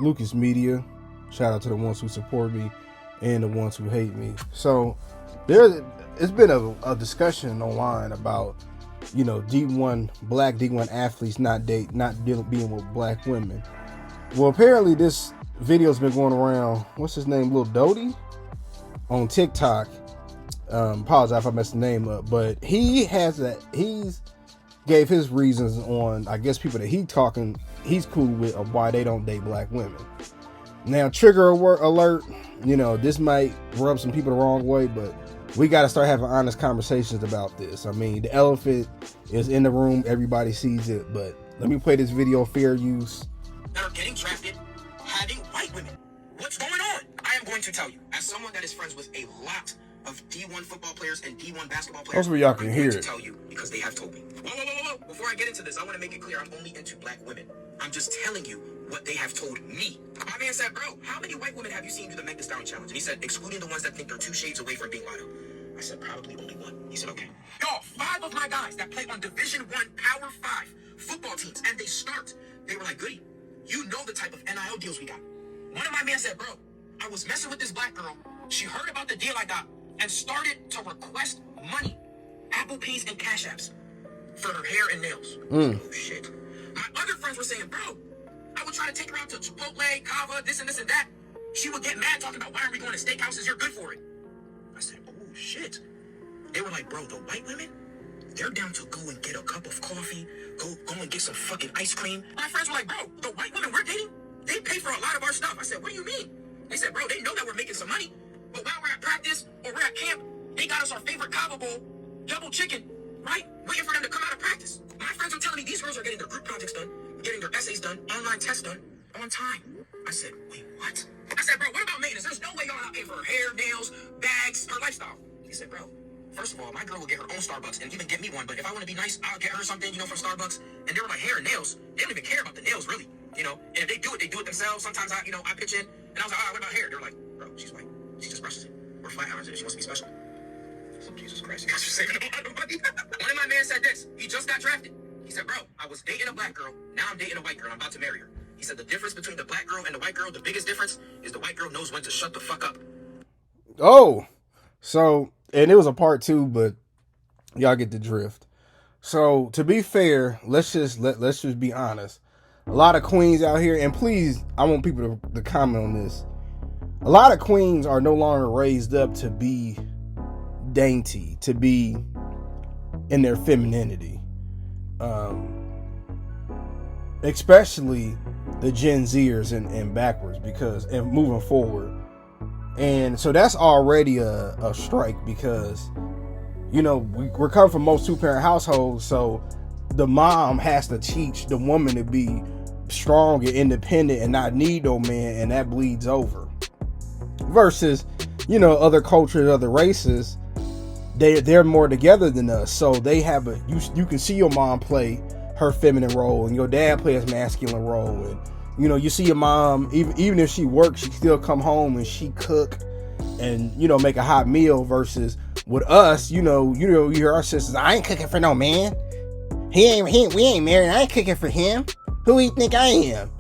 Lucas Media. Shout out to the ones who support me and the ones who hate me. So it's been a discussion online about, D1 black D1 athletes not being with black women. Well, apparently this video's been going around. What's his name? Lil Doty on TikTok. Apologize if I messed the name up, but he's gave his reasons on, I guess, people that he's cool with of why they don't date black women. Now, trigger alert, this might rub some people the wrong way, but we got to start having honest conversations about this. I mean, the elephant is in the room. Everybody sees it, but let me play this video, fair use. That are getting drafted, having white women. What's going on? I am going to tell you, as someone that is friends with a lot of D1 football players and D1 basketball players, hopefully y'all can hear it. To tell you because they have told me. Whoa. Before I get into this, I want to make it clear I'm only into black women. I'm just telling you what they have told me. My man said, bro, how many white women have you seen do the Make This Down challenge? And he said, excluding the ones that think they're 2 shades away from being lotto. I said, probably only 1. He said, okay. Y'all, 5 of my guys that play on Division 1 Power 5 football teams, and they were like, Goody, you know the type of NIL deals we got. One of my men said, bro, I was messing with this black girl. She heard about the deal I got and started to request money, Apple Pays and Cash Apps, for her hair and nails. Oh, shit. My other friends were saying, bro, I would try to take her out to Chipotle, Kava, this and that. She would get mad talking about, why are we going to steakhouses? You're good for it. I said, oh, shit. They were like, bro, the white women, they're down to go and get a cup of coffee, go and get some fucking ice cream. My friends were like, bro, the white women we're dating, they pay for a lot of our stuff. I said, what do you mean? They said, bro, they know that we're making some money, but while we're at practice or we're at camp, they got us our favorite Kava bowl, double chicken, right? Waiting for them to come out of practice. My friends are telling me these girls are getting their group projects done, getting their essays done, online tests done, on time. I said, wait, what? I said, bro, what about maintenance? There's no way y'all not paying for her hair, nails, bags, her lifestyle. He said, bro, first of all, my girl will get her own Starbucks and even get me one, but if I want to be nice, I'll get her something, from Starbucks. And they were like, hair and nails. They don't even care about the nails, really, And if they do it themselves. Sometimes I pitch in, and I was like, what about hair? They're like, bro, she's white. She just brushes it. We're flat irons it. She wants to be special. So, Jesus Christ, you guys are saving a lot of money. One of my men said this. He just got drafted. He said, bro, I was dating a black girl. Now I'm dating a white girl. I'm about to marry her. He said the difference between the black girl and the white girl, the biggest difference is the white girl knows when to shut the fuck up. Oh, so, and it was a part 2, but y'all get the drift. So to be fair, let's just be honest. A lot of queens out here, and please, I want people to comment on this. A lot of queens are no longer raised up to be dainty, to be in their femininity. Especially the Gen Zers and backwards, and moving forward. And so that's already a strike because, we're coming from most 2-parent households. So the mom has to teach the woman to be strong and independent and not need no man. And that bleeds over versus, other cultures, other races, they're more together than us. So they have you can see your mom play her feminine role and your dad play his masculine role. And, you see your mom, even if she works, she still come home and she cook and, make a hot meal versus with us, you hear our sisters, I ain't cooking for no man. We ain't married. I ain't cooking for him. Who do you think I am?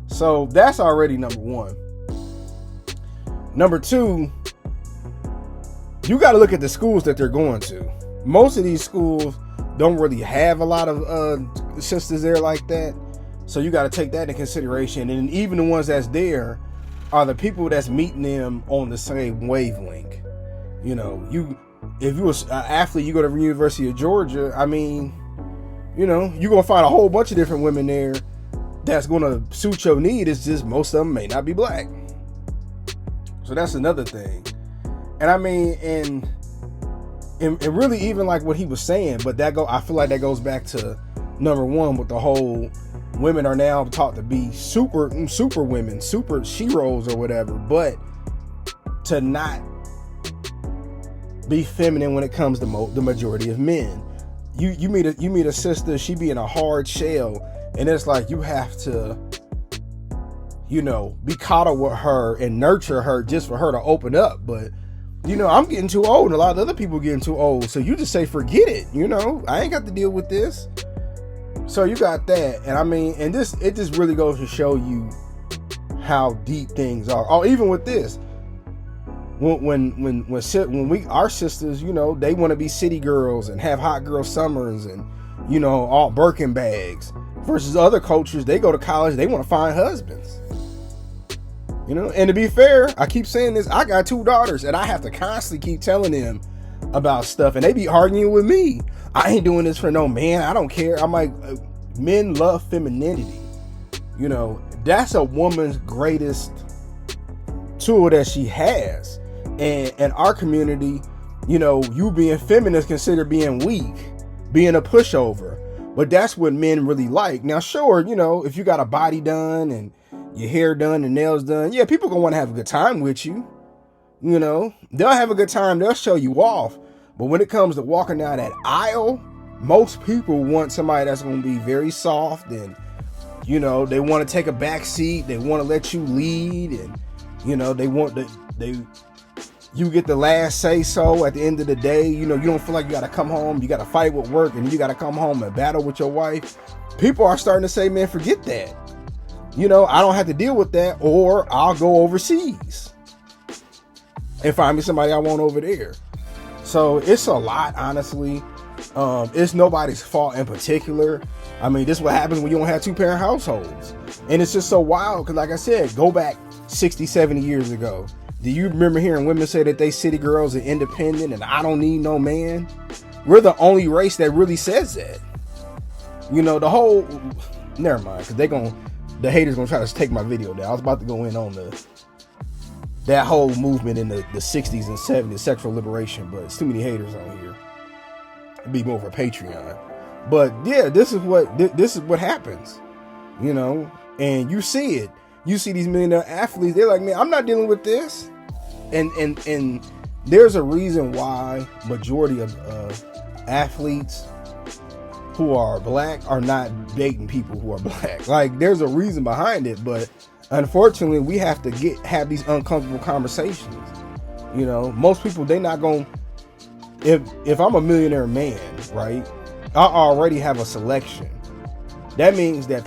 So that's already number 1. Number 2, you got to look at the schools that they're going to. Most of these schools don't really have a lot of sisters there like that. So you got to take that into consideration. And even the ones that's there are the people that's meeting them on the same wavelength. If you was an athlete, you go to the University of Georgia, I mean, you're going to find a whole bunch of different women there that's going to suit your need. It's just most of them may not be black. So that's another thing. And I mean, and really even like what he was saying, but I feel like that goes back to number 1 with the whole women are now taught to be super women, super sheroes or whatever, but to not be feminine when it comes to the majority of men. You meet a sister, she be in a hard shell, and it's like you have to, be coddled with her and nurture her just for her to open up. But I'm getting too old, and a lot of other people getting too old, so you just say forget it. I ain't got to deal with this. So you got that, and I mean, and it just really goes to show you how deep things are. Oh, even with this, when our sisters, you know, they want to be city girls and have hot girl summers and, you know, all Birkin bags, versus other cultures, they go to college, they want to find husbands. You know, and to be fair, I keep saying this, I got 2 daughters and I have to constantly keep telling them about stuff, and they be arguing with me. I ain't doing this for no man. I don't care. I'm like, men love femininity. You know, that's a woman's greatest tool that she has. And in our community, you know, you being feminine is considered being weak, being a pushover. But that's what men really like. Now, sure, you know, if you got a body done and your hair done and nails done, yeah, people gonna want to have a good time with you. You know, they'll have a good time. They'll show you off. But when it comes to walking down that aisle, most people want somebody that's going to be very soft, and, you know, they want to take a back seat. They want to let you lead, and, you know, you get the last say so at the end of the day. You know, you don't feel like you got to come home. You got to fight with work, and you got to come home and battle with your wife. People are starting to say, man, forget that. You know, I don't have to deal with that, or I'll go overseas and find me somebody I want over there. So it's a lot, honestly. It's nobody's fault in particular. I mean, this is what happens when you don't have 2-parent households. And it's just so wild, because like I said, go back 60, 70 years ago. Do you remember hearing women say that they city girls are independent and I don't need no man? We're the only race that really says that. You know, never mind, because the haters gonna try to take my video down. I was about to go in on that whole movement in the 60s and 70s, sexual liberation, but it's too many haters on here. It'd be more of a Patreon. But yeah, this is what happens, you know, and you see it. You see these millionaire athletes, they're like, man, I'm not dealing with this. And there's a reason why majority of athletes who are black are not dating people who are black. Like, there's a reason behind it, but unfortunately, we have to have these uncomfortable conversations. You know, most people, they not going to, if I'm a millionaire man, right, I already have a selection. That means that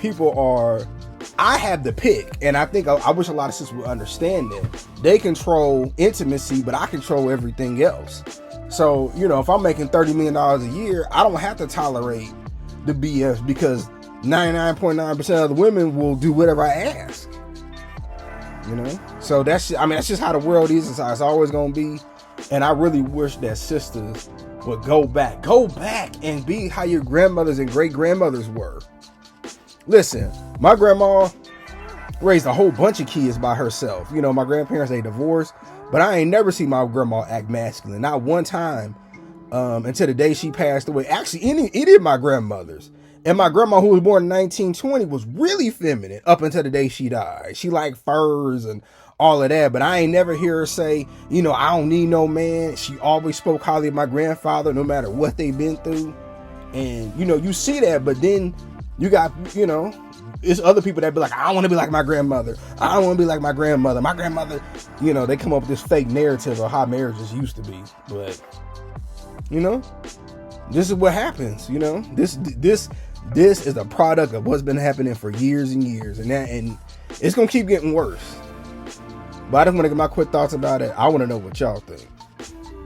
I have the pick, and I think I wish a lot of sisters would understand that. They control intimacy, but I control everything else. So, you know, if I'm making $30 million a year, I don't have to tolerate the BS, because 99.9% of the women will do whatever I ask. You know, so that's just how the world is. It's how it's always gonna be. And I really wish that sisters would go back and be how your grandmothers and great grandmothers were. Listen, my grandma raised a whole bunch of kids by herself. You know, my grandparents, they divorced, but I ain't never seen my grandma act masculine, not one time, until the day she passed away. Actually, any of my grandmothers. And my grandma, who was born in 1920, was really feminine up until the day she died. She liked furs and all of that, but I ain't never hear her say, you know, I don't need no man. She always spoke highly of my grandfather, no matter what they've been through. And, you know, you see that, but then you got, you know, it's other people that be like, I want to be like my grandmother. I don't want to be like my grandmother. My grandmother, you know, they come up with this fake narrative of how marriages used to be. But, you know, this is what happens, you know. This is a product of what's been happening for years and years, and it's gonna keep getting worse. But I just want to get my quick thoughts about it. I want to know what y'all think.